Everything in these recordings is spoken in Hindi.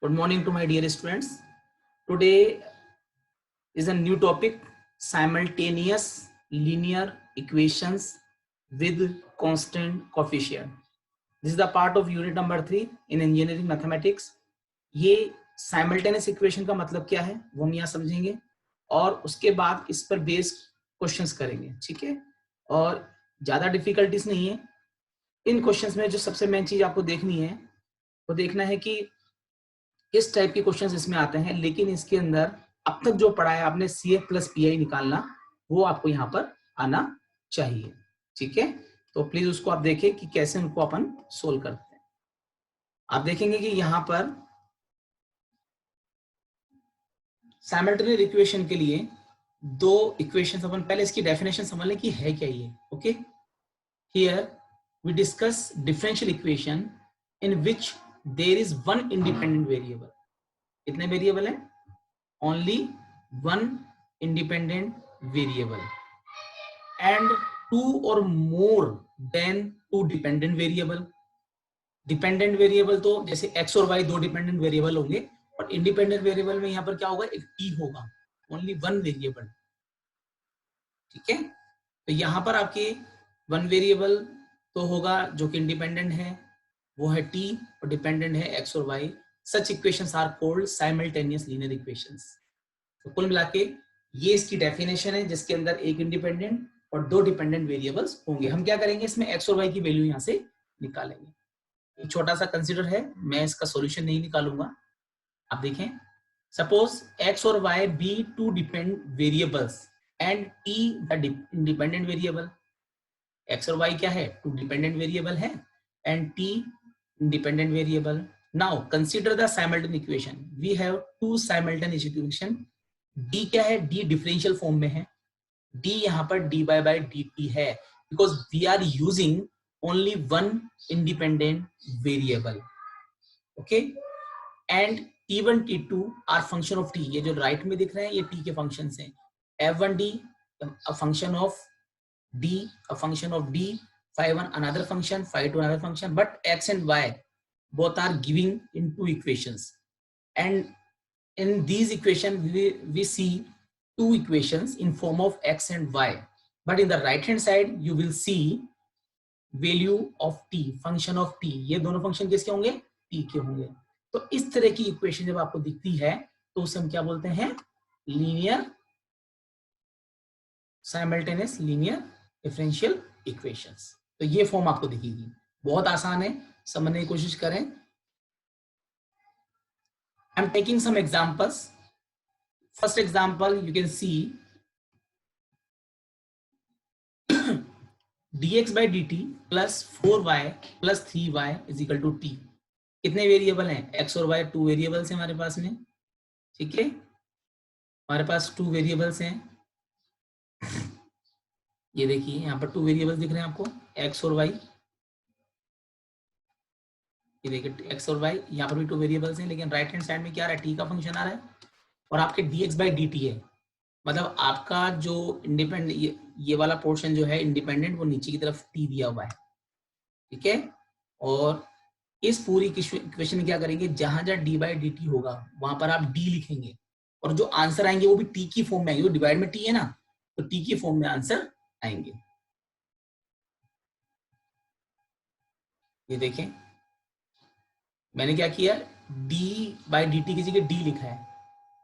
Good morning to my dear students. Today is a new topic, simultaneous linear equations with constant coefficient. This is the part of unit number 3 in engineering mathematics. ये simultaneous equation का मतलब क्या है वो हम यहाँ समझेंगे और उसके बाद इस पर बेस्ड क्वेश्चंस करेंगे, ठीक है। और ज्यादा डिफिकल्टीज नहीं है इन क्वेश्चंस में। जो सबसे मेन चीज आपको देखनी है वो देखना है कि किस टाइप के क्वेश्चंस इसमें आते हैं, लेकिन इसके अंदर अब तक जो पढ़ा है आपने CF प्लस PI निकालना वो आपको यहाँ पर आना चाहिए, ठीक है। तो प्लीज उसको आप देखें कि कैसे उनको अपन सोल्व करते हैं। आप देखेंगे कि यहाँ पर साइमल्टेनियस इक्वेशन के लिए दो इक्वेशन, अपन पहले इसकी डेफिनेशन समझ लें कि है क्या ये। Okay, here we discuss differential equation in which there is one independent variable. कितने वेरिएबल है? Only one independent variable and two और more than two dependent variable. Dependent variable तो जैसे x और y दो डिपेंडेंट वेरिएबल होंगे, और इंडिपेंडेंट वेरिएबल में यहाँ पर क्या होगा? एक t होगा, ओनली वन वेरिएबल, ठीक है। तो यहाँ पर आपके वन वेरिएबल तो होगा जो कि इंडिपेंडेंट है, वो है t, और डिपेंडेंट है x और y। Such equations are called simultaneous linear equations. तो कुल मिला के ये इसकी डेफिनेशन है, जिसके अंदर एक इंडिपेंडेंट और दो डिपेंडेंट वेरिएबल्स होंगे। हम क्या करेंगे, इसमें x और y की वैल्यू यहाँ से निकालेंगे। एक छोटा सा कंसीडर है, मैं इसका सॉल्यूशन नहीं निकालूंगा। आप देखें, सपोज x और y be two dependent variables and t the independent variable. x और y क्या है? टू डिपेंडेंट वेरिएबल है and t independent variable. Now consider the simultaneous equation. We have two simultaneous equation. d क्या है? d डिफरेंशियल फॉर्म में है। d यहाँ पर dy by dt है, because we are using only one independent variable. Okay, and t1 t2 are function of t। ये जो राइट में दिख रहे हैं ये t के फंक्शंस हैं। f1d a function of d, a function of d, phi1 another function, phi2 another function, but x and y both are giving in two equations, and in these equations we see two equations in form of x and y, but in the right hand side you will see value of t, function of t। ये दोनों फंक्शन किसके होंगे? t के होंगे। तो इस तरह की इक्वेशन जब आपको दिखती है तो उसे हम क्या बोलते हैं? Linear simultaneous linear differential equations. तो ये फॉर्म आपको दिखेगी, बहुत आसान है, समझने की कोशिश करें। I am taking some examples. First example you can see dx by dt plus 4y plus 3y is equal to t। कितने वेरिएबल हैं? x और y टू वेरिएबल्स हैं हमारे पास में, ठीक है। हमारे पास टू वेरिएबल्स हैं। ये देखिए यहाँ पर टू वेरिएबल्स दिख रहे हैं आपको, x और y। ये देखिए x और y, यहाँ पर भी टू वेरिएबल्स हैं, लेकिन राइट हैंड साइड में क्या आ रहा है? t का फंक्शन आ रहा है, और आपके dx by dt है। मतलब आपका जो इंडिपेंडेंट ये वाला पोर्शन जो है इंडिपेंडेंट, वो नीचे की तरफ t दिया हुआ है, ठीक है। और इस पूरी इक्वेशन में क्या करेंगे, जहां जहां डी बाई डी टी होगा वहां पर आप d लिखेंगे, और जो आंसर आएंगे वो भी t की फॉर्म में आएंगे। वो डिवाइड में t है ना, तो t की फॉर्म में आंसर आएंगे। ये देखें मैंने क्या किया, d बाई डी टी की जगह d लिखा है।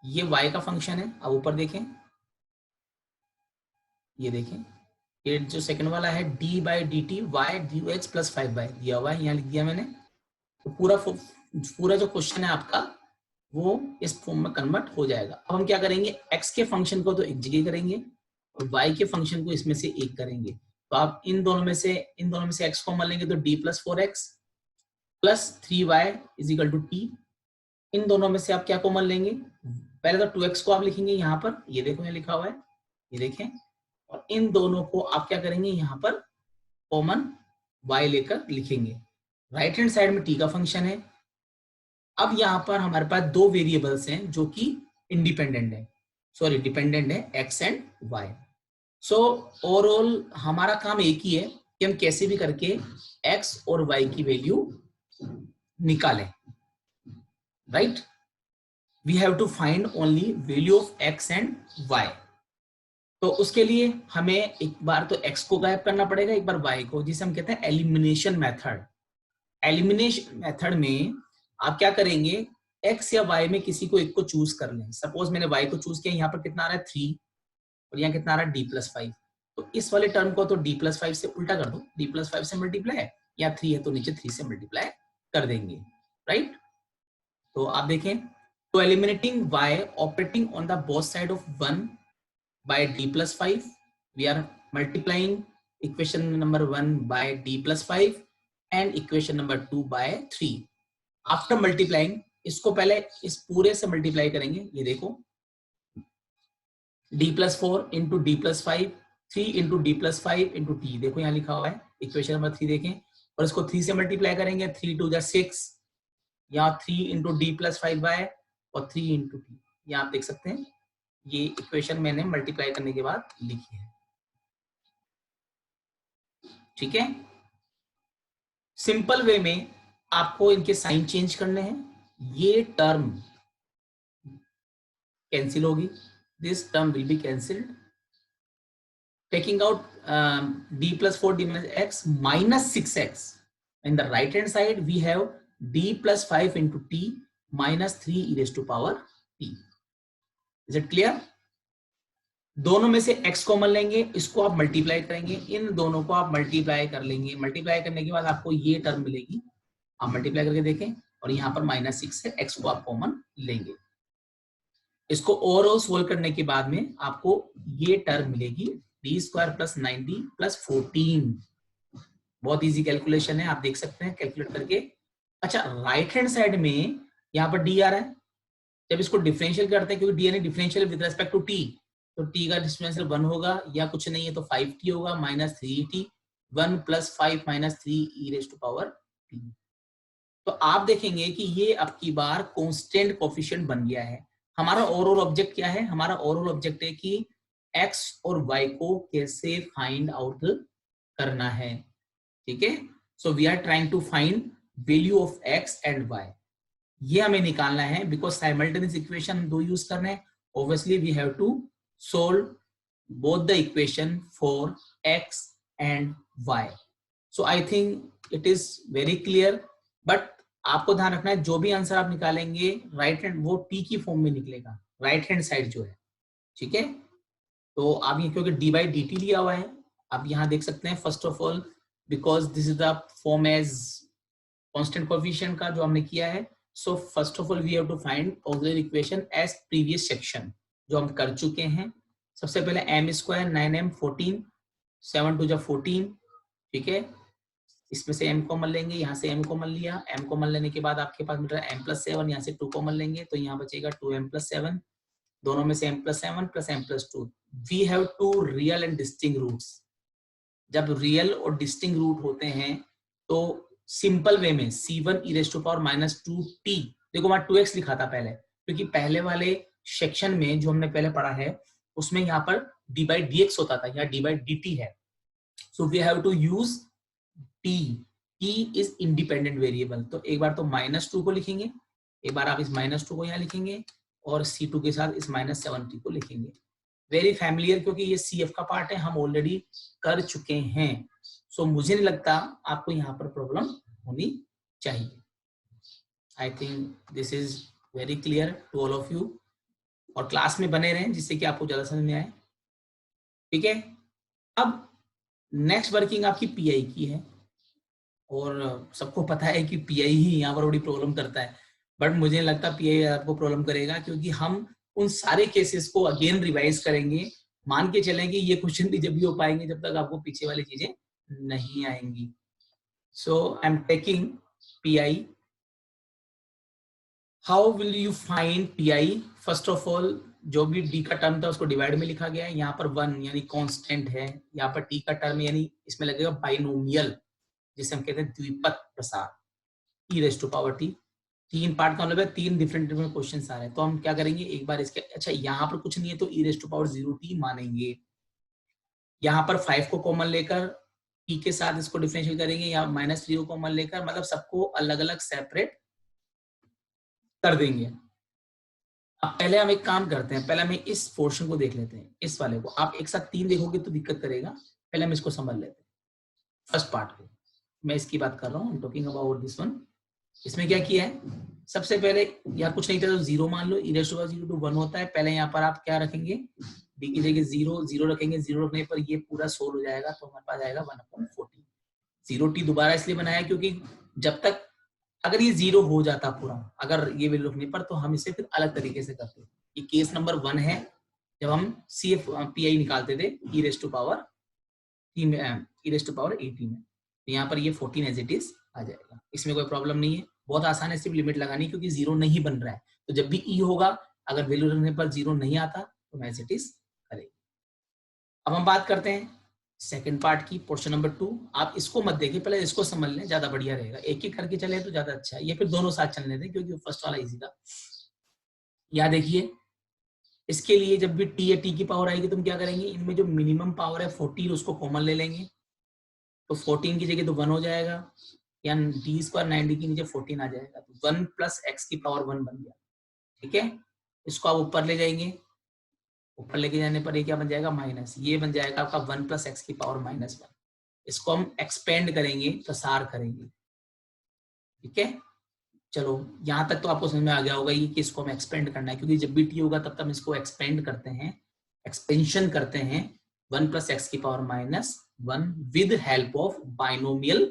ये y का फंक्शन है। अब ऊपर देखें, ये देखें ये जो सेकंड वाला है d by D T Y D X plus 5y दिया हुआ है, यहाँ लिख दिया मैंने। तो पूरा जो क्वेश्चन है आपका वो इस फॉर्म में कन्वर्ट हो जाएगा। अब हम क्या करेंगे, x के फंक्शन को तो एक जगह करेंगे और y के फंक्शन को इसमें से एक करेंगे। तो आप इन दोनों में से x कॉमन लेंगे तो d plus 4x plus 3y is equal to t। इन दोनों में से आप क्या कॉमन लेंगे? पहले तो 2x को आप लिखेंगे यहाँ पर, ये देखो यहाँ लिखा हुआ है, ये देखें। और इन दोनों को आप क्या करेंगे, यहाँ पर कॉमन y लेकर लिखेंगे। राइट हैंड साइड में t का फंक्शन है। अब यहाँ पर हमारे पास दो वेरिएबल्स हैं जो कि इंडिपेंडेंट है, सॉरी डिपेंडेंट है, x and y। So overall हमारा काम एक ही है कि हम कैसे भी करके x और y की वैल्यू निकालें। Right. We have to find only value of x and y। तो उसके लिए हमें एक बार तो x को गायब करना पड़ेगा, एक बार y को, जिसे हम कहते हैं एलिमिनेशन मेथड। एलिमिनेशन मेथड में आप क्या करेंगे, x या y में किसी को एक को चूज कर लें। सपोज मैंने y को चूज किया, यहाँ पर कितना आ रहा है 3 और यहाँ कितना आ रहा है d+5। तो इस वाले टर्म को तो d+5 से उल्टा कर दो, d+5 से मल्टीप्लाई, या 3 है तो नीचे 3 से मल्टीप्लाई कर देंगे, राइट। तो आप देखें, तो eliminating y operating on the both side of 1 by d+5, we are multiplying equation number 1 by d+5 and equation number 2 by 3. After multiplying, इसको पहले इस पूरे से मल्टीप्लाई करेंगे, ये देखो d+4 into d+5, 3 into d+5 into t, देखो यहाँ लिखा हुआ है इक्वेशन नंबर 3 देखें, और इसको 3 से मल्टीप्लाई करेंगे, 3 2 6, यहाँ 3 इंटू d+5y और 3 इंटू t, यहाँ आप देख सकते हैं ये इक्वेशन मैंने मल्टीप्लाई करने के बाद लिखी है, ठीक है। सिंपल वे में आपको इनके साइन चेंज करने हैं, ये टर्म कैंसिल होगी, this term will be cancelled, taking out d+4 d-x minus 6x, in the right hand side we have d+5 into t minus 3 e raised to power t. Is it clear? दोनों में से x कॉमन लेंगे, इसको आप मल्टीप्लाई करेंगे, इन दोनों को आप मल्टीप्लाई कर लेंगे, मल्टीप्लाई करने के बाद आपको ये टर्म मिलेगी, आप मल्टीप्लाई करके देखें, और यहाँ पर -6 है, x को आप कॉमन लेंगे, इसको ओवरऑल सोल्व करने के बाद में आपको ये टर्म मिलेगी d² + 9d + 14। बहुत इजी कैलकुलेशन है, आप देख सकते हैं कैलकुलेट करके। अच्छा, राइट हैंड साइड में यहाँ पर d आ रहा है, जब इसको डिफरेंशियल करते हैं, क्योंकि d यानी differential with respect to t, तो t का डिफरेंशियल 1 होगा, या कुछ नहीं है तो 5t होगा, -3t, 1 + 5 - 3 e raised to power t। तो आप देखेंगे कि ये अब की बार कांस्टेंट कोफिशिएंट बन गया है। हमारा ओवरऑल ऑब्जेक्ट क्या है, हमारा ओवरऑल ऑब्जेक्ट है कि x और y को कैसे फाइंड आउट करना है, ठीक है। So we are trying to find value of x and y, ये हमें निकालना है, बिकॉज साइमल्टेनियस इक्वेशन दो यूज करना है, obviously we have to solve both the equation for x and y। So I think it is very clear, but आपको ध्यान रखना है जो भी आंसर आप निकालेंगे राइट हैंड वो t की फॉर्म में निकलेगा, राइट हैंड साइड जो है, ठीक है। तो आप ये क्योंकि d/dt लिया हुआ है, आप यहाँ देख सकते हैं, first of all because this is the form as constant coefficient का जो हमने किया है, so first of all we have to find auxiliary equation as previous section जो हम कर चुके हैं। सबसे पहले m² 9m 14, 7 2 14, ठीक है, इसमें से m कॉमन लेंगे, यहाँ से m कॉमन लिया, m कॉमन लेने के बाद आपके पास मिल रहा है m+7, यहाँ से 2 कॉमन लेंगे तो यहाँ बचेगा 2m+7, दोनों में से m+7 + m+2। We have two real and distinct roots. जब रियल और डिस्टिंक्ट रूट होते हैं तो सिंपल वे में c1 e raised to power -2t, देखो वहां 2x लिखा था पहले, क्योंकि पहले वाले सेक्शन में जो हमने पहले पढ़ा है उसमें यहाँ पर d/dx होता था, यहाँ d/dt है, so we have to use t, t is independent variable. तो एक बार तो -2 को लिखेंगे, एक बार आप इस -2 को यहाँ लिखेंगे, और c2 के साथ इस -7t को लिखेंगे। वेरी फैमिलियर, क्योंकि ये CF का पार्ट है, हम ऑलरेडी कर चुके हैं, सो मुझे नहीं लगता आपको यहाँ पर प्रॉब्लम होनी चाहिए। I think this is very clear to all of you, और क्लास में बने रहें जिससे कि आपको ज्यादा समझ में आए, ठीक है। अब नेक्स्ट वर्किंग आपकी PI की है, और सबको पता है कि PI ही यहाँ पर बड़ी प्रॉब्लम करता है, बट मुझे नहीं लगता PI आपको प्रॉब्लम करेगा, क्योंकि हम उन सारे केसेस को अगेन रिवाइज करेंगे। मान के चलें कि ये क्वेश्चन भी जब भी हो पाएंगे जब तक आपको पीछे वाली चीजें नहीं आएंगी। So I am taking PI। How will you find PI? First of all जो भी d का टर्म था उसको डिवाइड में लिखा गया है, यहाँ पर 1 यानी कांस्टेंट है, यहाँ पर t का टर्म यानी इसमें लगेगा बाइनोमियल, जिसे हम कहते हैं द्विपद प्रसार, e raised to power t। 3 part का मतलब है 3 डिफरेंट क्वेश्चन आ रहे हैं, तो हम क्या करेंगे एक बार इसके, अच्छा यहाँ पर कुछ नहीं है तो e raised to power 0t मानेंगे, यहाँ पर 5 को कॉमन लेकर t के साथ इसको डिफरेंशियल करेंगे, या -3 को कॉमन लेकर, मतलब सबको अलग अलग सेपरेट कर देंगे। अब पहले हम एक काम करते हैं, पहले हम इस पोर्शन को देख लेते हैं, इस वाले को। आप एक साथ 3 देखोगे तो दिक्कत करेगा, पहले हम इसको समझ लेते हैं, फर्स्ट पार्ट को। मैं इसकी बात कर रहा हूँ, टॉकिंग अबाउट दिस वन। इसमें क्या किया है, सबसे पहले यहाँ कुछ नहीं था तो 0 मान लो, e raised to 0 to 1 होता है। पहले यहाँ पर आप क्या रखेंगे, d की जगह 0 रखेंगे। 0 रखने पर ये पूरा सोल्व हो जाएगा, तो हमारे पास आएगा 1/14। 0t दोबारा इसलिए बनाया क्योंकि जब तक अगर ये 0 हो जाता पूरा, अगर ये वैल्यू रखने पर, तो हम इसे फिर अलग तरीके से करते। ये केस नंबर 1 है, जब हम CFPI निकालते थे e raised to power t में, e raised to power 80 में। तो यहाँ पर ये 14 एज इट इज आ जाएगा, इसमें कोई प्रॉब्लम नहीं है। बहुत आसान है, सिर्फ लिमिट लगानी, क्योंकि 0 नहीं बन रहा है। तो जब भी e होगा, अगर वैल्यू रखने पर 0 नहीं आता तो एज इट इज करेंगे। अब हम बात करते हैं सेकंड पार्ट की, पोर्शन नंबर 2। आप इसको मत देखिए, पहले इसको समझ लें, ज्यादा बढ़िया रहेगा। एक एक करके चले तो ज्यादा अच्छा है, ये फिर दोनों साथ चलने दें, क्योंकि फर्स्ट वाला इजी था। यहाँ देखिए, इसके लिए जब भी t या t की पावर आएगी, तुम क्या करेंगे, इनमें जो मिनिमम पावर है 14, उसको कॉमन ले लेंगे। तो 14 की जगह तो 1 हो जाएगा, या d स्क्वायर 90 के नीचे 14 आ जाएगा, तो 1 प्लस x की पावर 1 बन गया। ठीक है, इसको आप ऊपर ले जाएंगे, ऊपर लेके जाने पर ये क्या बन जाएगा, माइनस। ये बन जाएगा आपका 1 प्लस एक्स की पावर -1। इसको हम एक्सपेंड करेंगे, प्रसार करेंगे। ठीक है, चलो यहां तक तो आपको समझ में आ गया होगा ये कि इसको हम एक्सपेंड करना है, क्योंकि जब भी t होगा तब तक हम इसको एक्सपेंड करते हैं, एक्सपेंशन करते हैं 1 प्लस एक्स की power -1 with help of binomial.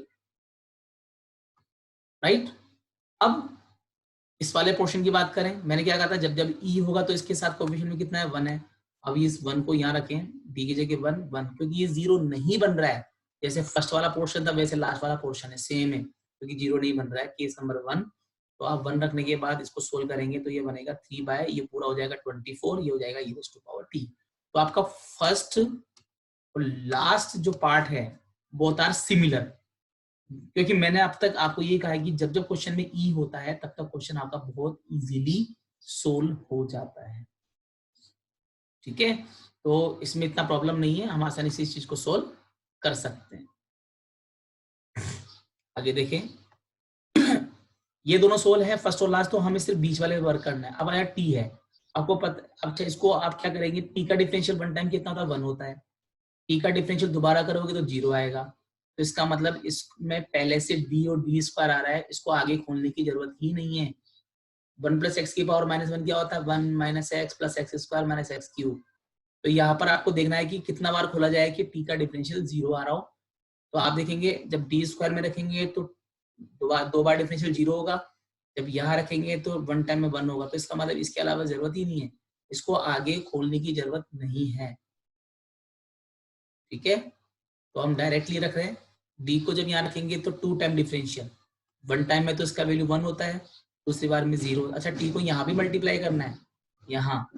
Right, अब इस वाले पोर्शन की बात करें, मैंने क्या कहा था, जब जब e होगा तो इसके साथ कोएफिशिएंट में कितना है, 1 है। अब इस 1 को यहाँ रखें, d की जगह 1, क्योंकि ये 0 नहीं बन रहा है। जैसे फर्स्ट वाला पोर्शन था वैसे लास्ट वाला पोर्शन है, सेम है, क्योंकि 0 नहीं बन रहा है, केस नंबर 1। तो आप 1 रखने के बाद इसको सोल्व करेंगे तो ये बनेगा 3 बाय, ये पूरा हो जाएगा 24, ये हो जाएगा e raised to power t। तो आपका फर्स्ट और लास्ट जो पार्ट है बोथ आर सिमिलर, क्योंकि मैंने अब तक आपको ये कहा है कि जब जब क्वेश्चन में ई होता है तब तक क्वेश्चन आपका बहुत इजीली सोल्व हो जाता है। ठीक है, तो इसमें इतना प्रॉब्लम नहीं है, हम आसानी से इस चीज को सोल्व कर सकते हैं। आगे देखें, ये दोनों सोल्व है फर्स्ट और लास्ट, तो हमें सिर्फ बीच वाले वर्क करना है। अब आया टी है, आपको पता, अच्छा इसको आप क्या करेंगे, टी का डिफरेंशियल वन टाइम कितना होता है, 1 होता है। टी का डिफरेंशियल दोबारा करोगे तो 0 आएगा, तो इसका मतलब इसमें पहले से d और d स्क्वायर आ रहा है, इसको आगे खोलने की जरूरत ही नहीं है। 1 प्लस एक्स की पावर -1 क्या होता है, 1 minus x plus x square minus x cube. तो यहाँ पर आपको देखना है कि कितना बार खोला जाए कि टी का डिफरेंशियल 0 आ रहा हो। तो आप देखेंगे जब डी स्क्वायर में रखेंगे तो दो बार डिफरेंशियल 0 होगा, जब यहाँ रखेंगे तो 1 टाइम में 1 होगा। तो इसका मतलब इसके अलावा जरूरत ही नहीं है, इसको आगे खोलने की जरूरत नहीं है। ठीक है, तो हम डायरेक्टली रख रहे हैं, डी को जब यहाँ रखेंगे तो 2 टाइम डिफरेंशियल, 1 टाइम में तो इसका वैल्यू 1 होता है, दूसरी बार में 0। अच्छा, टी को यहाँ भी मल्टीप्लाई करना है, यहाँ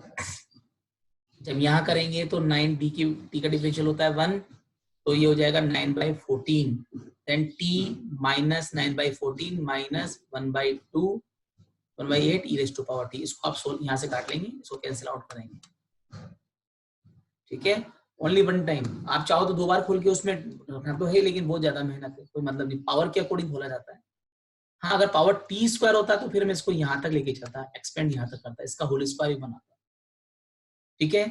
जब यहाँ करेंगे तो 9 डी की टी का डिफरेंशियल होता है 1, तो ये हो जाएगा 9/14, then T minus 9/14 minus 1/2 1/8 e raised to power t। इसको आप यहाँ से काट लेंगे, इसको कैंसिल आउट करेंगे। ठीक है, ओनली 1 टाइम, आप चाहो तो 2 बार खोल के उसमें रखना तो है, लेकिन बहुत ज्यादा मेहनत है, कोई मतलब नहीं, पावर के अकॉर्डिंग खोला जाता है। हाँ, अगर पावर टी स्क्वायर होता तो फिर मैं इसको यहाँ तक लेके चलता, एक्सपेंड यहाँ तक करता, इसका होल स्क्वायर ही बनाता। ठीक है,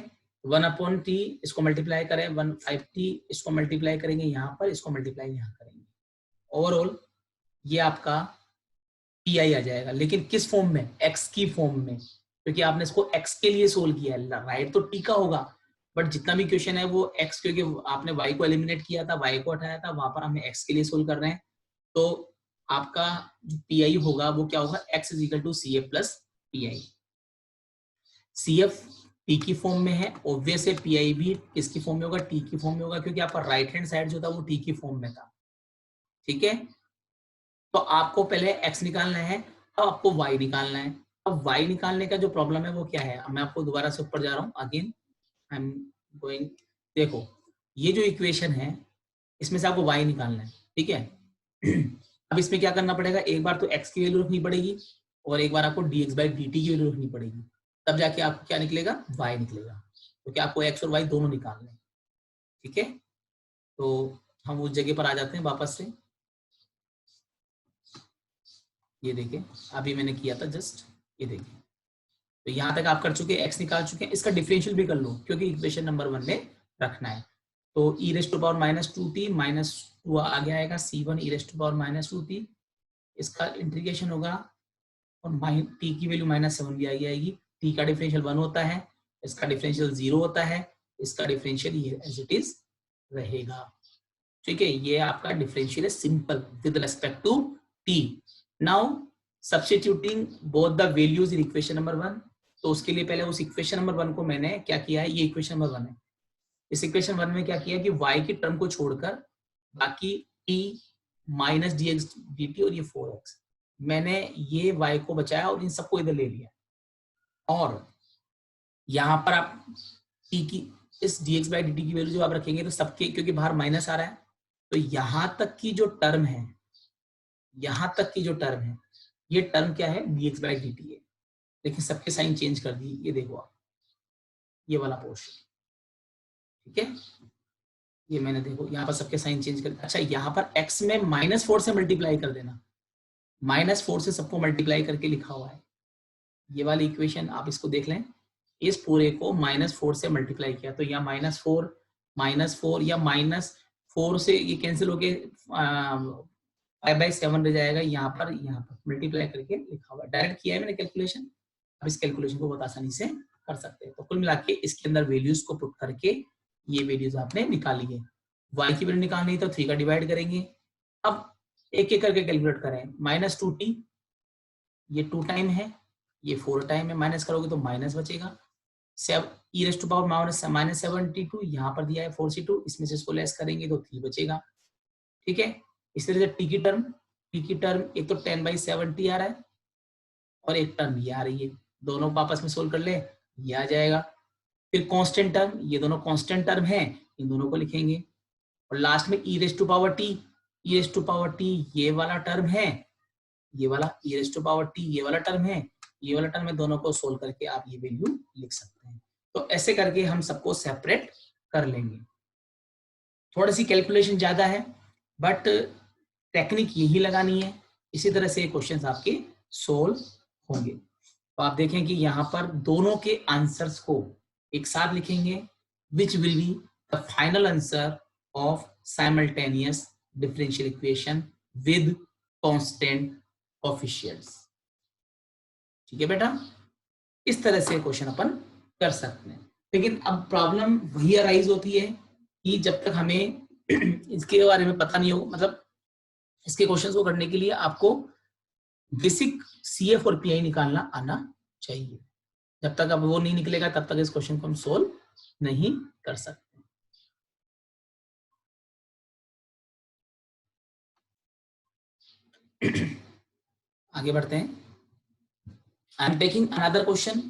1/t, इसको मल्टीप्लाई करें 1/5t, इसको मल्टीप्लाई करेंगे यहाँ पर, इसको मल्टीप्लाई यहाँ करेंगे, ओवरऑल ये आपका pi आ जाएगा, लेकिन किस फॉर्म में, x की फॉर्म में, क्योंकि आपने इसको x के लिए सोल्व किया है। राइट तो t का होगा, बट जितना भी क्वेश्चन है वो x, क्योंकि आपने y को एलिमिनेट किया था, y को हटाया था, वहां पर हमें x के लिए सोल्व कर रहे हैं। तो आपका जो pi होगा वो क्या होगा, x is equal to CF plus pi। CF t की फॉर्म में है, ऑब्वियस है pi भी किसकी फॉर्म में होगा, t की फॉर्म में होगा, क्योंकि आपका राइट हैंड साइड जो था वो t की फॉर्म में था। ठीक है, तो आपको पहले x निकालना है, अब आपको y निकालना है। अब y निकालने का जो प्रॉब्लम है वो क्या है, मैं आपको दोबारा से ऊपर जा रहा हूँ, अगेन आई एम गोइंग। देखो, ये जो इक्वेशन है इसमें से आपको y निकालना है। ठीक है, अब इसमें क्या करना पड़ेगा, एक बार तो x की वैल्यू रखनी पड़ेगी और एक बार आपको dx/dt की वैल्यू रखनी पड़ेगी, तब जाके आपको क्या निकलेगा, y निकलेगा, क्योंकि आपको x और y दोनों निकालने हैं। ठीक है, तो हम उस जगह पर आ जाते हैं वापस से। ये देखिए, अभी मैंने किया था जस्ट ये देखिए, तो यहाँ तक आप कर चुके हैं, x निकाल चुके हैं, इसका डिफरेंशियल भी कर लो क्योंकि इक्वेशन नंबर 1 में रखना है। तो e rest to power -2t minus 2 आगे आएगा c1 e rest to power -2t, इसका इंटीग्रेशन होगा और t की वैल्यू -7 भी आगे आएगी। t का डिफरेंशियल 1 होता है, इसका डिफरेंशियल 0 होता है, इसका डिफरेंशियल ये एज इट इज रहेगा। ठीक है, ये आपका डिफरेंशियल है simple with respect to t। Now substituting both the values in equation number 1, तो उसके लिए पहले उस इक्वेशन नंबर 1 को मैंने क्या किया है, ये इक्वेशन नंबर 1 है, इस इक्वेशन 1 में क्या किया कि y की टर्म को छोड़कर बाकी t माइनस dx dt और ये 4x, मैंने ये y को बचाया और इन सबको इधर ले लिया। और यहाँ पर आप t की इस dx बाई dt की वैल्यू जो आप रखेंगे तो सबके, क्योंकि बाहर माइनस आ रहा है, तो यहां तक की जो टर्म है, यहां तक की जो टर्म है, ये टर्म क्या है, dx बाई dt है। लेकिन सबके साइन चेंज कर दिए, ये देखो आप, ये वाला पोर्शन, ठीक है, ये मैंने देखो यहाँ पर सबके साइन चेंज कर। अच्छा, यहाँ पर x में -4 से मल्टीप्लाई कर देना, -4 से सबको मल्टीप्लाई करके लिखा हुआ है, ये वाली इक्वेशन आप इसको देख लें, इस पूरे को -4 से मल्टीप्लाई किया तो यहाँ -4 या -4 से ये कैंसिल होके 5/7 रह जाएगा, यहाँ पर मल्टीप्लाई करके लिखा हुआ है, डायरेक्ट किया है मैंने कैलकुलेशन। अब इस कैलकुलेशन को बहुत आसानी से कर सकते हैं। तो कुल मिला के इसके अंदर वैल्यूज को पुट करके ये वैल्यूज आपने निकाली है। y की वैल्यू निकालनी है तो 3 का डिवाइड करेंगे। अब एक एक करके कैलकुलेट करें, -2t ये 2 टाइम है, ये 4 टाइम है, माइनस करोगे तो माइनस बचेगा, e रेज़ टू पावर -72 यहाँ पर दिया है 4c2, इसमें से इसको लेस करेंगे तो 3 बचेगा। ठीक है, इस तरह से t की टर्म एक तो 10/70 आ रहा है और एक टर्म ये आ रही है, दोनों को आपस में सोल्व कर ले, ये आ जाएगा। फिर कांस्टेंट टर्म, ये दोनों कांस्टेंट टर्म हैं, इन दोनों को लिखेंगे। और लास्ट में e raise to power t ये वाला टर्म है, ये वाला e raise to power t ये वाला टर्म है, ये वाला टर्म है, दोनों को सोल्व करके आप ये वैल्यू लिख सकते हैं। तो ऐसे करके हम सबको सेपरेट कर लेंगे। थोड़ी सी कैलकुलेशन ज्यादा है बट टेक्निक यही लगानी है, इसी तरह से क्वेश्चंस आपके सोल्व होंगे। तो आप देखें कि यहाँ पर दोनों के आंसर्स को एक साथ लिखेंगे, which will be the final answer of simultaneous differential equation with constant coefficients. ठीक है बेटा, इस तरह से क्वेश्चन अपन कर सकते हैं। लेकिन अब प्रॉब्लम वही अराइज होती है कि जब तक हमें इसके बारे में पता नहीं हो, मतलब इसके क्वेश्चंस को करने के लिए आपको बेसिक CF और PI निकालना आना चाहिए। जब तक अब वो नहीं निकलेगा तब तक इस क्वेश्चन को हम सोल्व नहीं कर सकते। आगे बढ़ते हैं। आई am taking another question,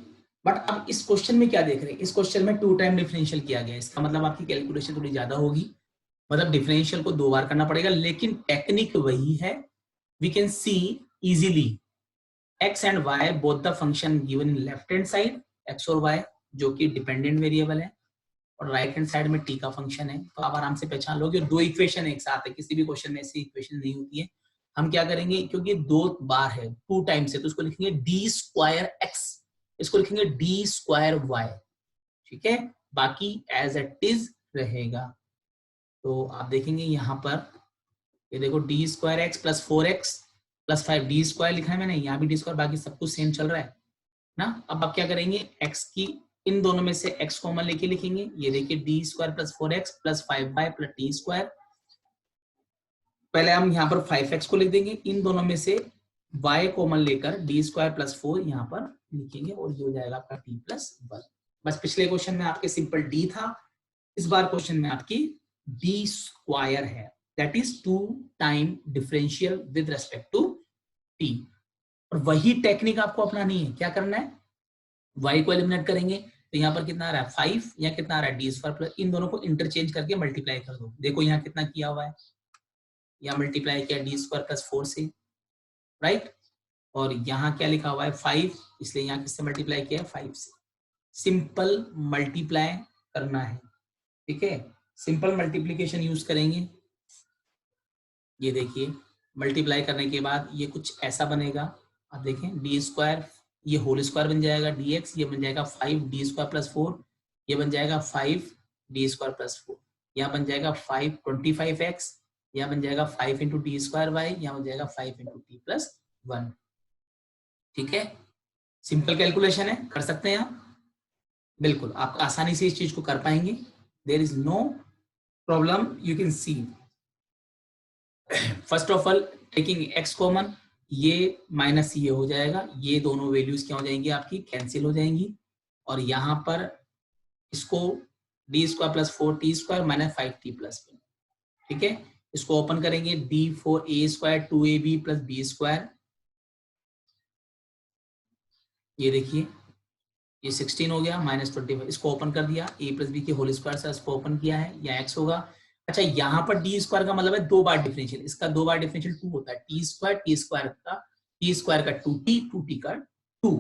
but अब इस क्वेश्चन में क्या देख रहे हैं, इस क्वेश्चन में 2 टाइम डिफरेंशियल किया गया है, इसका मतलब आपकी कैलकुलेशन थोड़ी ज्यादा होगी, मतलब डिफरेंशियल को 2 बार करना पड़ेगा, लेकिन टेक्निक वही है। We can see easily x and y both the function given in left hand side, x और y जो कि डिपेंडेंट वेरिएबल है, और राइट हैंड साइड में t का फंक्शन है। तो आप आराम से पहचान लोगे, 2 इक्वेशन एक साथ है, किसी भी क्वेश्चन में ऐसी इक्वेशन नहीं होती है। हम क्या करेंगे, क्योंकि 2 बार है 2 टाइम्स है, तो इसको लिखेंगे d²x, इसको लिखेंगे d²y। ठीक है, बाकी एज इट इज रहेगा। तो आप देखेंगे यहाँ पर, ये देखो d²x + 4x + 5, d² लिखा है मैंने, यहाँ भी d², बाकी सब कुछ सेम चल रहा है ना। अब आप क्या करेंगे, x की इन दोनों में से x कॉमन लेके लिखेंगे, ये देखिए d² + 4x + 5y + t²। पहले हम यहाँ पर 5x को लिख देंगे, इन दोनों में से y कॉमन लेकर d² + 4 यहाँ पर लिखेंगे, और ये हो जाएगा आपका t + 1। बस पिछले क्वेश्चन में आपके सिंपल d था, इस बार क्वेश्चन में आपकी d² है, that is 2 time differential with respect to t। और वही टेक्निक आपको अपनानी है, क्या करना है, y को एलिमिनेट करेंगे तो यहाँ पर कितना आ रहा है 5, या कितना आ रहा है d², इन दोनों को इंटरचेंज करके मल्टीप्लाई कर दो। देखो यहाँ कितना किया हुआ है, यहाँ मल्टीप्लाई किया d² + 4 से, राइट, और यहाँ क्या लिखा हुआ है 5, इसलिए यहाँ किससे मल्टीप्लाई किया है 5 से। सिंपल मल्टीप्लाई करना है, ठीक है, सिंपल मल्टीप्लीकेशन यूज करेंगे। ये देखिए मल्टीप्लाई करने के बाद ये कुछ ऐसा बनेगा, आप देखें d² ये होल स्क्वायर बन जाएगा dx, ये बन जाएगा 5d स्क्वायर प्लस 4, ये बन जाएगा 5d स्क्वायर प्लस 4, यहाँ बन जाएगा 25x, यहाँ बन जाएगा 5 इंटू डी स्क्वायर वाई, यहाँ बन जाएगा 5 इंटू टी प्लस 1। ठीक है, सिंपल कैलकुलेशन है, कर सकते हैं आप, बिल्कुल आप आसानी से इस चीज को कर पाएंगे, there is no problem, you can see. First of all taking x common, ये माइनस ये हो जाएगा, ये दोनों वैल्यूज क्या हो जाएंगी आपकी, कैंसिल हो जाएंगी, और यहाँ पर इसको D square plus 4t square minus 5t plus 1, ठीक है, इसको ओपन करेंगे, d4a square 2ab plus B square, ये देखिए ये 16 हो गया, माइनस 25, इसको ओपन कर दिया, a प्लस बी के होल स्क्वायर से इसको ओपन किया है, या x होगा। अच्छा, यहाँ पर डी स्क्वायर का मतलब है 2 बार डिफरेंशियल, इसका 2 बार डिफरेंशियल 2 होता है, टी स्क्वायर का 2t का 2,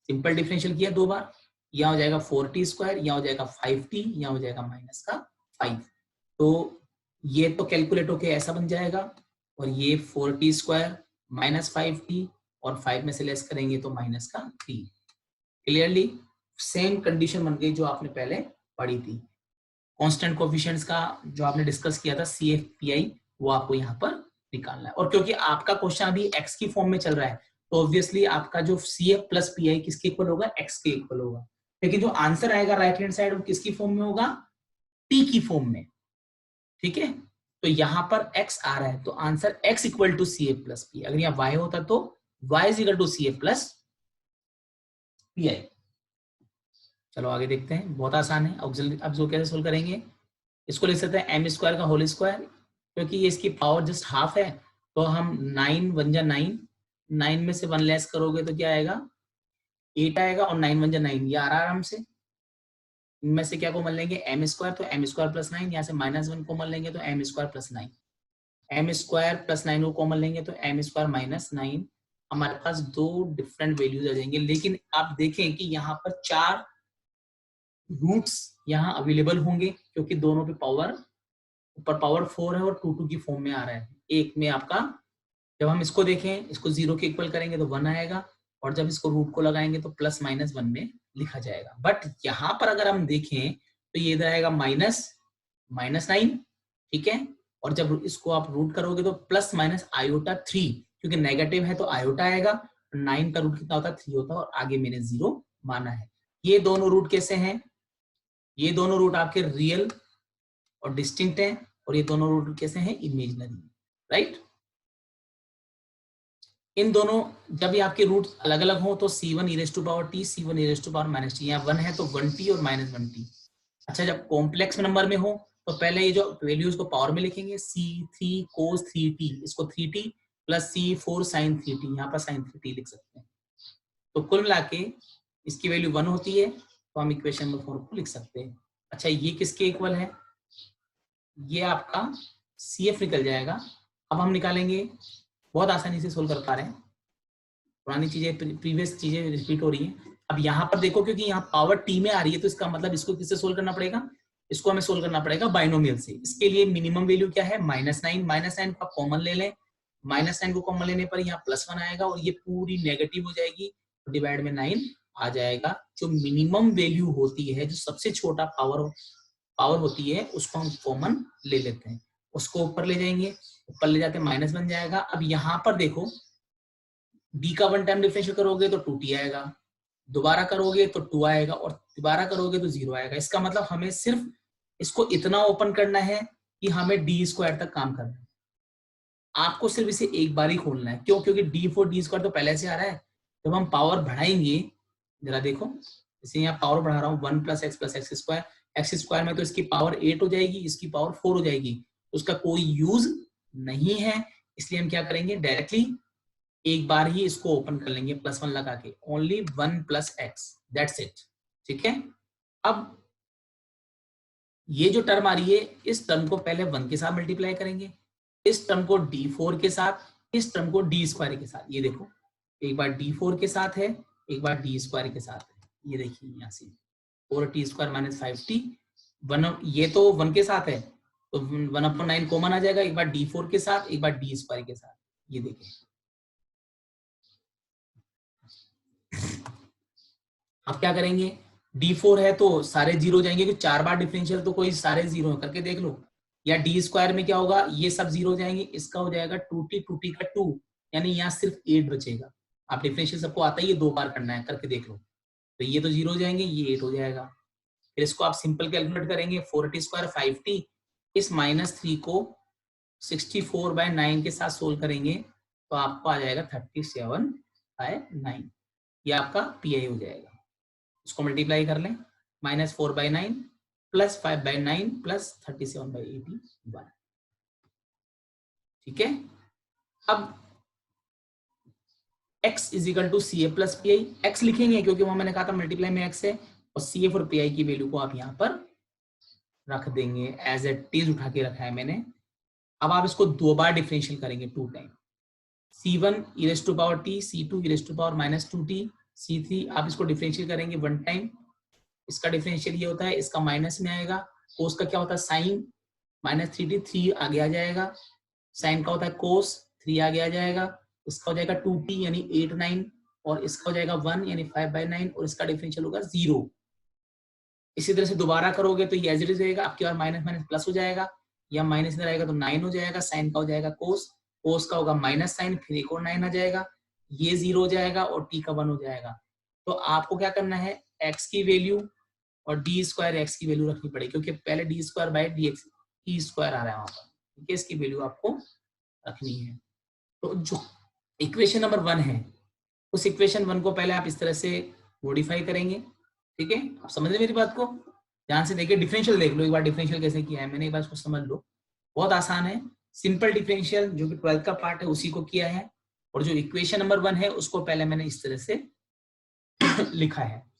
सिंपल डिफरेंशियल किया 2 बार, यहाँ हो जाएगा 4t स्क्वायर, यहाँ हो जाएगा 5t, यहाँ हो जाएगा माइनस का 5, तो ये तो कैलकुलेट होके ऐसा बन जाएगा, और ये 4t स्क्वायर माइनस 5t, और 5 में से लेस करेंगे तो माइनस का 3। क्लियरली सेम कंडीशन बन गई जो आपने पहले पढ़ी थी, कांस्टेंट कोएफिशिएंट्स का जो आपने डिस्कस किया था CFPI, वो आपको यहाँ पर निकालना है, और क्योंकि आपका क्वेश्चन अभी x की फॉर्म में चल रहा है, तो ऑब्वियसली आपका जो CF प्लस PI किसके इक्वल होगा, x के इक्वल होगा, लेकिन जो आंसर आएगा राइट हैंड साइड वो किसकी फॉर्म में होगा, t की फॉर्म में। ठीक है, तो यहाँ पर x आ रहा है, तो answer x equal to CF plus PI, अगर यहाँ y होता तो y is equal to CF plus PI। चलो आगे देखते हैं, बहुत आसान है, ऑक्सिलरी अब जो कैसे सोल्व करेंगे, इसको लिख सकते हैं m स्क्वायर का होल स्क्वायर, क्योंकि ये इसकी पावर जस्ट हाफ है, तो हम 9 1 जा 9, 9 में से 1 लेस करोगे तो क्या आएगा, 8 आएगा, और 9 1 जा 9, ये आ रहा है आराम से, इनमें से क्या कॉमन लेंगे, m स्क्वायर, तो m स्क्वायर प्लस 9, यहाँ से -1 कॉमन लेंगे तो m square plus 9, m square plus 9 को कॉमन लेंगे तो m स्क्वायर माइनस 9, हमारे पास दो डिफरेंट वैल्यूज आ जाएंगे, लेकिन आप देखें कि यहाँ पर 4 रूट्स यहाँ अवेलेबल होंगे, क्योंकि दोनों पे पावर ऊपर पावर 4 है और 2 की फॉर्म में आ रहा है, एक में आपका, जब हम इसको देखें, इसको 0 के इक्वल करेंगे तो 1 आएगा, और जब इसको रूट को लगाएंगे तो प्लस माइनस 1 में लिखा जाएगा, बट यहाँ पर अगर हम देखें तो ये इधर आएगा माइनस 9, ठीक है, और जब इसको आप रूट करोगे तो प्लस माइनस आयोटा 3, क्योंकि नेगेटिव है तो आयोटा आएगा, 9 का रूट कितना होता है, 3 होता है, और आगे मैंने 0 माना है। ये दोनों रूट कैसे हैं, ये दोनों रूट आपके रियल और डिस्टिंक्ट है, और ये दोनों रूट कैसे हैं, इमेजिनरी, राइट। इन दोनों जब ये आपके रूट अलग अलग हो तो C1 e raised to power t, C1 e raised to power minus t, यहाँ 1 है तो 1t और माइनस 1t। अच्छा, जब कॉम्प्लेक्स नंबर में हो तो पहले ये जो वैल्यूज को पावर में लिखेंगे, C3 cos 3t, इसको 3t plus C4 sin 3t, यहाँ पर sin 3t लिख सकते हैं, तो कुल मिला के इसकी वैल्यू 1 होती है, तो हम इक्वेशन नंबर 4 को लिख सकते हैं। अच्छा, ये किसके इक्वल है, ये आपका CF निकल जाएगा। अब हम निकालेंगे, बहुत आसानी से सोल्व कर पा रहे हैं, पुरानी चीजें प्रीवियस चीजें रिपीट हो रही हैं। अब यहाँ पर देखो, क्योंकि यहाँ पावर टी में आ रही है, तो इसका मतलब इसको किससे सोल्व करना पड़ेगा, इसको हमें सोल्व करना पड़ेगा बाइनोमियल से। इसके लिए मिनिमम वैल्यू क्या है, -9, -9 को कॉमन ले लें, -9 को कॉमन लेने पर यहाँ +1 आएगा, और ये पूरी नेगेटिव हो जाएगी, तो डिवाइड में 9 आ जाएगा। जो मिनिमम वैल्यू होती है, जो सबसे छोटा पावर होती है, उसको हम कॉमन ले लेते हैं, उसको ऊपर ले जाएंगे, ऊपर ले जाते माइनस बन जाएगा। अब यहाँ पर देखो, b का 1 टाइम डिफरेंशियल करोगे तो 2t आएगा, दोबारा करोगे तो 2 आएगा, और दोबारा करोगे तो 0 आएगा। इसका मतलब हमें सिर्फ इसको इतना ओपन करना है कि हमें d स्क्वायर तक काम करना है, आपको सिर्फ इसे एक बार ही खोलना है। क्यों, क्योंकि d स्क्वायर तो पहले से आ रहा है। जब हम पावर बढ़ाएंगे, जरा देखो, जैसे यहाँ पावर बढ़ा रहा हूँ 1 + x + x square, x square में तो इसकी पावर 8 हो जाएगी, इसकी पावर 4 हो जाएगी, उसका कोई यूज नहीं है, इसलिए हम क्या करेंगे, डायरेक्टली एक बार ही इसको ओपन कर लेंगे +1 लगा के, ओनली 1 + x, दैट्स इट। ठीक है, अब ये जो टर्म आ रही है, इस टर्म को पहले 1 के साथ मल्टीप्लाई करेंगे, इस टर्म को d4 के साथ, इस टर्म को d स्क्वायर के साथ। ये देखो, एक बार d4 के साथ है, एक बार d स्क्वायर के साथ है, ये देखिए यहाँ से 4t स्क्वायर - 5t, 1, ये तो 1 के साथ है, तो 1/9 कॉमन आ जाएगा, एक बार d4 के साथ, एक बार d स्क्वायर के साथ। ये देखिए, अब क्या करेंगे, D4 है तो सारे जीरो जाएंगे, क्योंकि 4 बार डिफरेंशियल तो कोई सारे जीरो करके देख लो। या डी स्क्वायर में क्या होगा, ये सब जीरो जाएंगे, इसका हो जाएगा 2t का 2, यानी यहाँ सिर्फ 8 बचेगा। आप डिफरेंशियल सबको आता ही है, 2 बार करना है, करके देख लो। तो ये तो जीरो जाएंगे, ये 8 हो जाएगा। फिर इसको आप सिंपल कैलकुलेट करेंगे, 4t स्क्वायर 5t, इस -3 को 64/9 के साथ सोल्व करेंगे तो आपको आ जाएगा 37/9। ये आपका पीआई हो जाएगा। इसको मल्टीप्लाई कर लें, -4/9 प्लस 5/9 प्लस 37/81। ठीक है। अब x equal to C A plus P I, X लिखेंगे क्योंकि वहां मैंने कहा था मल्टीप्लाई में x है, और सी एफ और पी आई की वैल्यू को आप यहाँ पर रख देंगे, एज इट इज उठा के रखा है मैंने। अब आप इसको 2 बार डिफरेंशियल करेंगे, 2 time, c1 e raised to power t, c2 e raised to power -2t, c3 आप इसको डिफरेंशियल करेंगे 1 टाइम। इसका डिफरेंशियल ये होता है, इसका माइनस में आएगा, कोस का क्या होता है साइन, -3t, 3 आगे आ जाएगा, साइन का होता है कोस, 3 आगे आ जाएगा, इसका हो जाएगा 2t यानी 8 9, और इसका हो जाएगा 1 यानी 5/9, और इसका डिफरेंशियल होगा 0। इसी तरह से दोबारा करोगे तो ये एज इट इज रहेगा, आपके पास माइनस माइनस प्लस हो जाएगा, या माइनस इधर आएगा तो 9 हो जाएगा, साइन का हो जाएगा कोस, कोस का होगा माइनस साइन, फिर एक और 9 आ जाएगा, ये 0 हो जाएगा, और टी का 1 हो जाएगा। तो आपको क्या करना है, एक्स की वैल्यू और डी स्क्वायर एक्स की वैल्यू रखनी पड़ेगी, क्योंकि पहले D square by D X T square आ रहा है वहां पर, ठीक है, इसकी वैल्यू आपको रखनी है। तो जो इक्वेशन नंबर 1 है, उस इक्वेशन 1 को पहले आप इस तरह से मॉडिफाई करेंगे। ठीक है, आप समझ रहे मेरी बात को, ध्यान से देखिए, डिफरेंशियल देख लो एक बार, डिफरेंशियल कैसे किया है मैंने, एक बार इसको समझ लो। बहुत आसान है, सिंपल डिफरेंशियल जो कि 12th का पार्ट है उसी को किया है, और जो इक्वेशन नंबर 1 है उसको पहले मैंने इस तरह से लिखा है।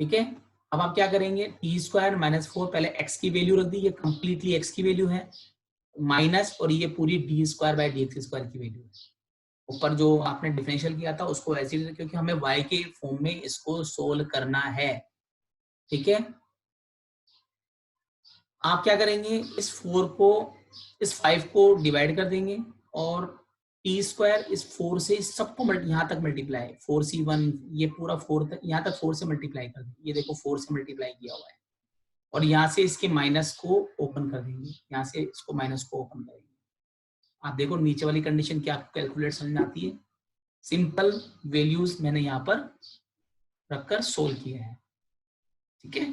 ठीक है, अब आप क्या करेंगे, टी स्क्वायर -4, पहले एक्स की वैल्यू रख दी, ये कंप्लीटली एक्स की वैल्यू है, माइनस, और ये पूरी D square by D x square की वैल्यू है। ऊपर जो आपने डिफरेंशियल किया था उसको ऐसे ही, क्योंकि हमें y के फॉर्म में इसको सोल्व करना है। ठीक है, आप क्या करेंगे, इस 4 को इस 5 को डिवाइड कर देंगे, और टी स्क्वायर इस 4 से इस सबको यहाँ तक मल्टीप्लाई, 4c1 ये पूरा 4 तक, यहाँ तक 4 से मल्टीप्लाई कर देंगे, ये देखो 4 से मल्टीप्लाई किया हुआ है, और यहाँ से इसके माइनस को ओपन कर देंगे, यहाँ से इसको माइनस को ओपन करेंगे। आप देखो नीचे वाली कंडीशन क्या आपको कैलकुलेट समझ में आती है, सिंपल वैल्यूज मैंने यहाँ पर रखकर सोल्व किया है। ठीक है,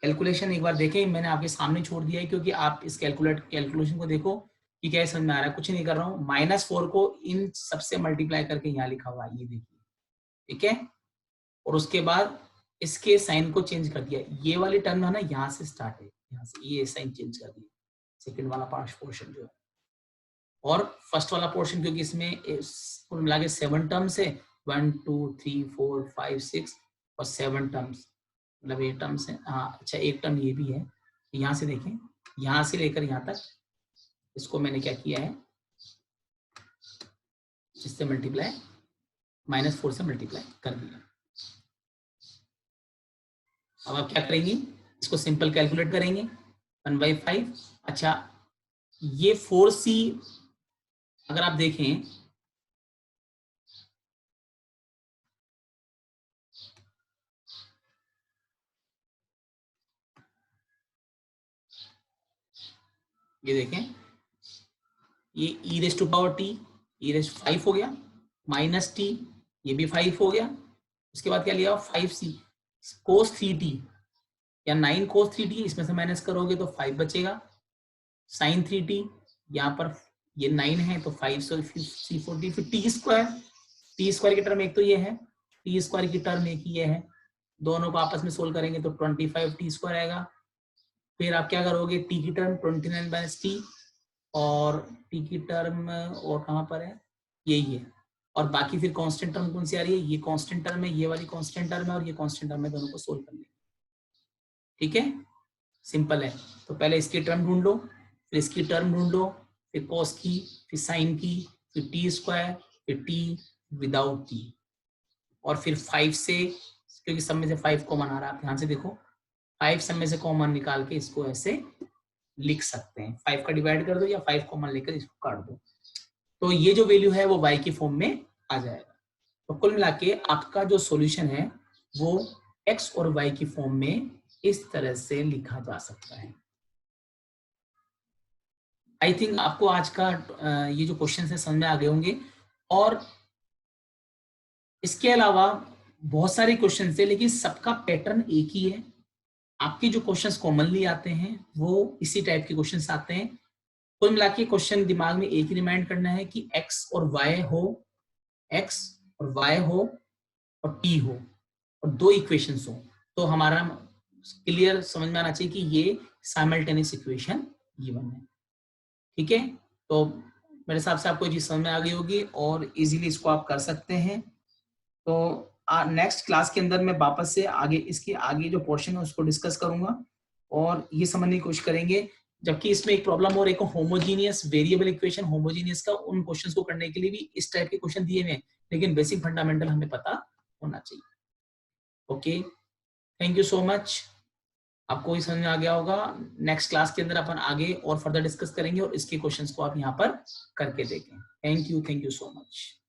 कैलकुलेशन एक बार देखें, मैंने आपके सामने छोड़ दिया है, क्योंकि आप इस कैलकुलेशन को देखो कि क्या समझ में आ रहा है, कुछ नहीं कर रहा हूँ, -4 को इन सबसे मल्टीप्लाई करके यहाँ लिखा हुआ है, ये देखिए। ठीक है, और उसके बाद इसके साइन को चेंज कर दिया, ये वाली टर्म है ना यहाँ से स्टार्ट है, यहाँ से ये साइन चेंज कर दिया, सेकेंड वाला पोर्शन जो है, और फर्स्ट वाला पोर्शन क्योंकि इसमें कुल मिला के 7 टर्म्स है, 1 2 3 4 5 6 और 7 टर्म्स, मतलब 8 टर्म्स है। हाँ अच्छा, एक टर्म ये भी है, यहाँ से देखें, यहाँ से लेकर यहाँ तक इसको मैंने क्या किया है, इससे मल्टीप्लाई, -4 से मल्टीप्लाई कर दिया। अब आप क्या करेंगे, इसको सिंपल कैलकुलेट करेंगे, 1/5। अच्छा, ये 4c अगर आप देखें, ये देखें, ये e rest to power t, e raised 5 हो गया, -t ये भी 5 हो गया, उसके बाद क्या लिया 5c cos 3t या 9 cos 3t, इसमें से माइनस करोगे तो 5 बचेगा, sin 3t यहाँ पर ये 9 है तो 5 से c4t, फिर टी स्क्वायर की टर्म एक तो ये है, टी स्क्वायर की टर्म एक ये है, दोनों को आपस में सोल्व करेंगे तो 25 टी स्क्वायर आएगा। फिर आप क्या करोगे, टी की टर्म 29/t, और टी की टर्म और कहाँ पर है, यही है, और बाकी फिर कांस्टेंट टर्म कौन सी आ रही है, ये कांस्टेंट टर्म है, ये वाली कांस्टेंट टर्म है, और ये कांस्टेंट टर्म है, दोनों को सोल्व कर लेंगे। ठीक है, सिंपल है। तो पहले इसकी टर्म ढूंढ लो, फिर इसकी टर्म ढूंढ लो, फिर कॉस की, फिर साइन की, फिर टी स्क्वायर, फिर टी विदाउट टी, और फिर 5 से, क्योंकि सब में से 5 कॉमन आ रहा है, ध्यान से देखो, 5 सब में से कॉमन निकाल के इसको ऐसे लिख सकते हैं, 5 का डिवाइड कर दो या 5 कॉमन लेकर इसको काट दो, तो ये जो वैल्यू है वो y की फॉर्म में आ जाएगा। तो कुल मिला के आपका जो सॉल्यूशन है वो x और y की फॉर्म में इस तरह से लिखा जा सकता है। आई थिंक आपको आज का ये जो क्वेश्चन है समझ में आ गए होंगे। और इसके अलावा बहुत सारे क्वेश्चन थे, लेकिन सबका पैटर्न एक ही है। आपके जो क्वेश्चंस कॉमनली आते हैं वो इसी टाइप के क्वेश्चंस आते हैं। कुल मिला के क्वेश्चन दिमाग में एक ही रिमाइंड करना है कि x और y हो, x और y हो और t हो और दो इक्वेशंस हो, तो हमारा क्लियर समझ में आना चाहिए कि ये साइमल्टेनियस इक्वेशन गिवन है। ठीक है, तो मेरे हिसाब से आपको ये चीज समझ में आ गई होगी और इजीली इसको आप कर सकते हैं। तो नेक्स्ट क्लास के अंदर मैं वापस से आगे इसके आगे जो पोर्शन है उसको डिस्कस करूंगा और ये समझने की कोशिश करेंगे। जबकि इसमें एक प्रॉब्लम और एक होमोजीनियस वेरिएबल इक्वेशन, होमोजीनियस का उन क्वेश्चंस को करने के लिए भी इस टाइप के क्वेश्चन दिए हुए हैं, लेकिन बेसिक फंडामेंटल हमें पता होना चाहिए। Okay, thank you so much. आपको ये समझ में आ गया होगा। नेक्स्ट क्लास के अंदर अपन आगे और फर्दर डिस्कस करेंगे और इसके क्वेश्चंस को आप यहाँ पर करके देखें। Thank you so much.